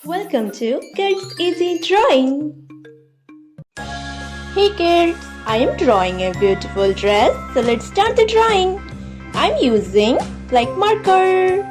Welcome to Kids Easy Drawing. Hey kids, I am drawing a beautiful dress, so let's start the drawing. I'm using black marker.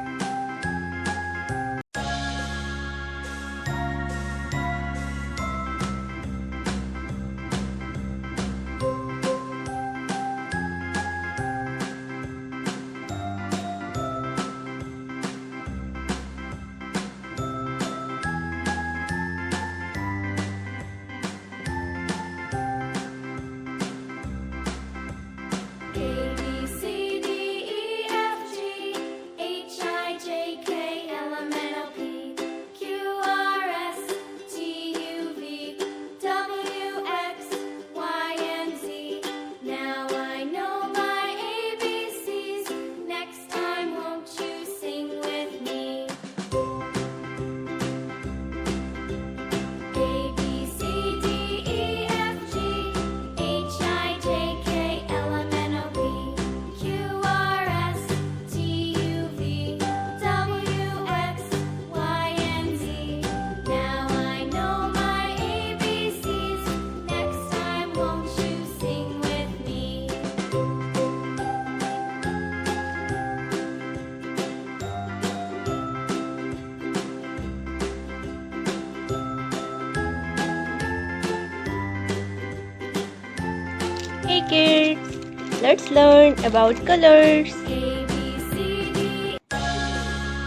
Hey kids, let's learn about colors. A, B, C, D.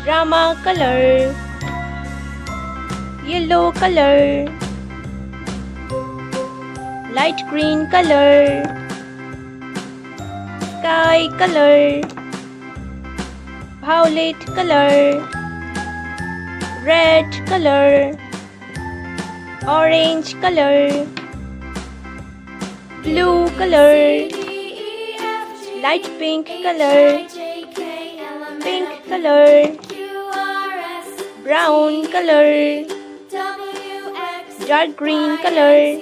Rama color, yellow color, light green color, sky color, violet color, red color, orange color, blue color, light pink color, pink color, brown color, dark green color,